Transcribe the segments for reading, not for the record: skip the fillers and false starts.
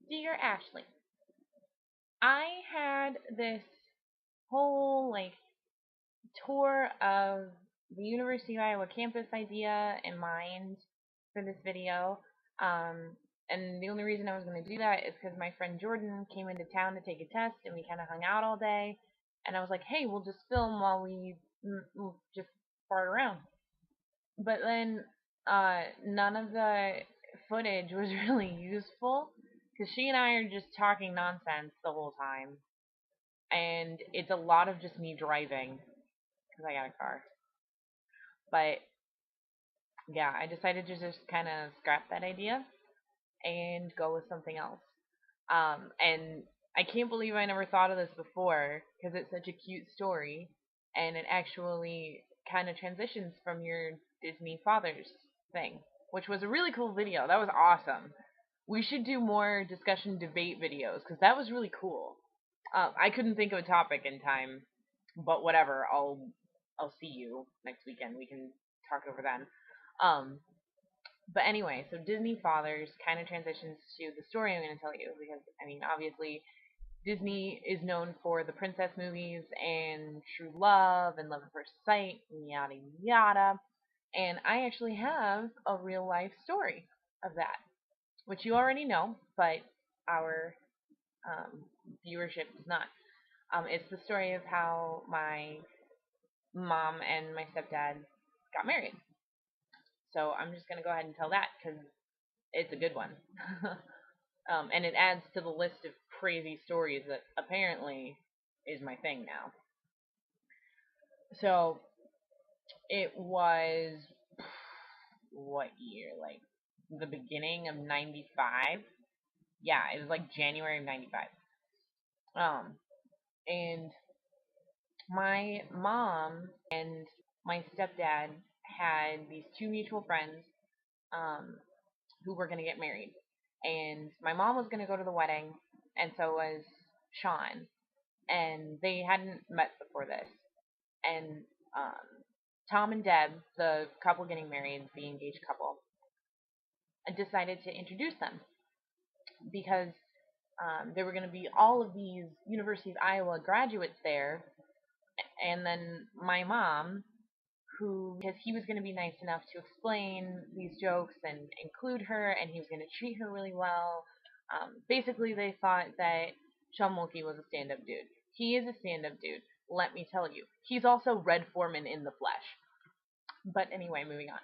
Dear Ashley, I had this whole tour of the University of Iowa campus idea in mind for this video. Um, and the only reason I was going to do that is because my friend Jordan came into town to take a test and we kind of hung out all day. And I was like, hey, we'll just film while we'll just fart around. But then none of the footage was really useful because she and I are just talking nonsense the whole time, and it's a lot of just me driving because I got a car. But yeah, I decided to just kind of scrap that idea and go with something else. And I can't believe I never thought of this before because it's such a cute story, and it actually kind of transitions from your Disney Fathers thing, which was a really cool video. That was awesome. We should do more discussion debate videos because that was really cool. I couldn't think of a topic in time, but whatever. I'll see you next weekend. We can talk over then. Um, but anyway, so Disney Fathers kind of transitions to the story I'm going to tell you because I mean, obviously, Disney is known for the princess movies and True Love and Love at First Sight, yada yada. And I actually have a real life story of that, which you already know, but our um, viewership does not. It's the story of how my mom and my stepdad got married. So I'm just going to go ahead and tell that because it's a good one. And it adds to the list of crazy stories that apparently is my thing now. So it was, what year? Like the beginning of 95? Yeah, it was like January of 95. Um, and my mom and my stepdad had these two mutual friends um, who were going to get married. And my mom was going to go to the wedding, and so was Sean. And they hadn't met before this. And um, Tom and Deb, the couple getting married, the engaged couple, decided to introduce them because there were going to be all of these University of Iowa graduates there. And then my mom, who, because he was going to be nice enough to explain these jokes and include her, and he was going to treat her really well. Basically, they thought that Sean Mulkey was a stand-up dude. He is a stand-up dude. Let me tell you, he's also Red Foreman in the flesh. But anyway, moving on.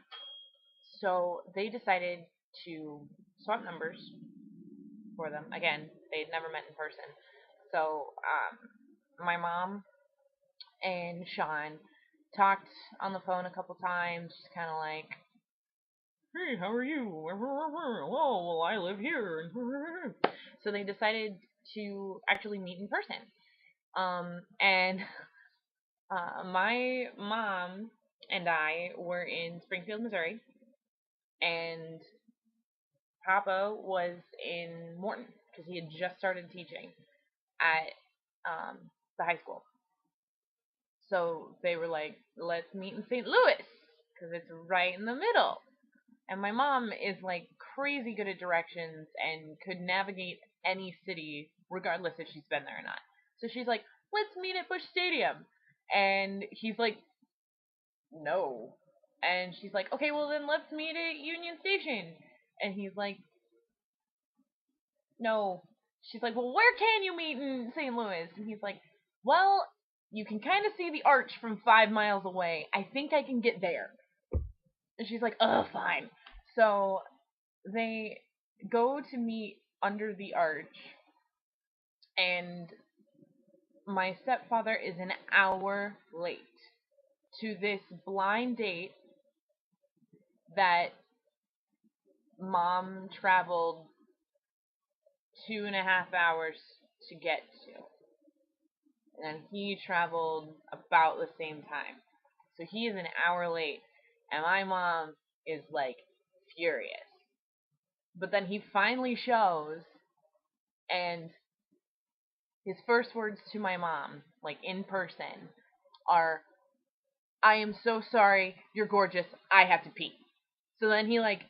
So they decided to swap numbers for them. Again, they'd never met in person. So my mom and Sean talked on the phone a couple times, just kind of like, hey, how are you? Well, I live here. So they decided to actually meet in person. And my mom and I were in Springfield, Missouri, and Papa was in Morton because he had just started teaching at the high school. So they were like, let's meet in St. Louis because it's right in the middle. And my mom is like crazy good at directions and could navigate any city regardless if she's been there or not. So she's like, let's meet at Busch Stadium. And he's like, no. And she's like, okay, well then let's meet at Union Station. And he's like, no. She's like, well, where can you meet in St. Louis? And he's like, well, you can kind of see the arch from 5 miles away. I think I can get there. And she's like, oh, fine. So they go to meet under the arch, and my stepfather is an hour late to this blind date that mom traveled 2.5 hours to get to. And he traveled about the same time. So he is an hour late, and my mom is like furious. But then he finally shows, and his first words to my mom, like in person, are, I am so sorry, you're gorgeous, I have to pee. So then he like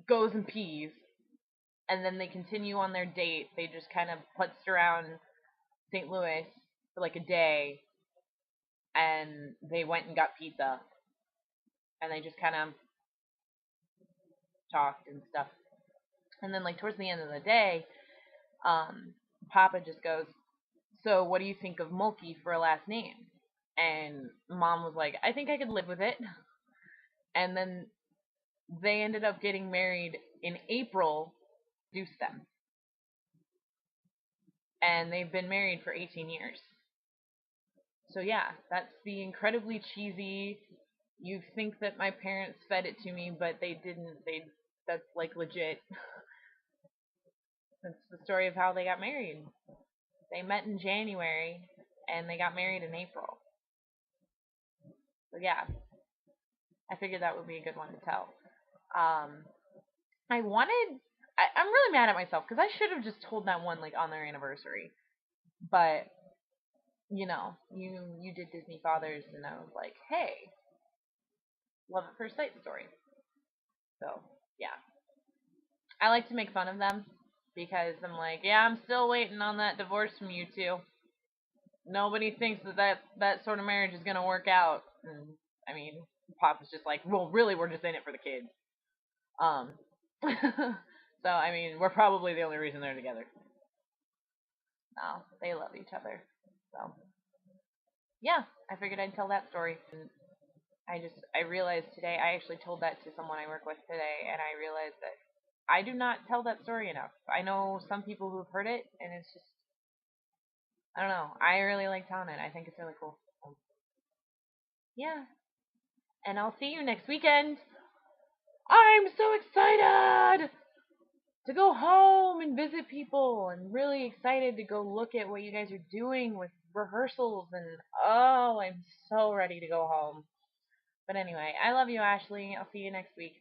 goes and pees, and then they continue on their date. They just kind of putzed around St. Louis for like a day, and they went and got pizza, and they just kind of talked and stuff. And then like towards the end of the day, um, Papa just goes, "So what do you think of Mulkey for a last name?" And Mom was like, "I think I could live with it." And then they ended up getting married in April, deuce them, and they've been married for 18 years. So yeah, that's the incredibly cheesy. You think that my parents fed it to me, but they didn't. That's like legit. That's the story of how they got married. They met in January and they got married in April. So yeah, I figured that would be a good one to tell. Um, I wanted. I'm really mad at myself because I should have just told that one like on their anniversary. But you did Disney Fathers, and I was like, hey, love at first sight story. So yeah, I like to make fun of them because I'm like, yeah, I'm still waiting on that divorce from you two. Nobody thinks that sort of marriage is gonna work out. And I mean, Pop was just like, well, really, we're just in it for the kids. Um, so I mean, we're probably the only reason they're together. No, they love each other. So yeah, I figured I'd tell that story. And I realized today I actually told that to someone I work with today, and I realized that I do not tell that story enough. I know some people who've heard it, and it's just I don't know. I really like telling it. I think it's really cool. Yeah, and I'll see you next weekend. I'm so excited to go home and visit people, and really excited to go look at what you guys are doing with rehearsals, and oh, I'm so ready to go home. But anyway, I love you, Ashlie. I'll see you next week.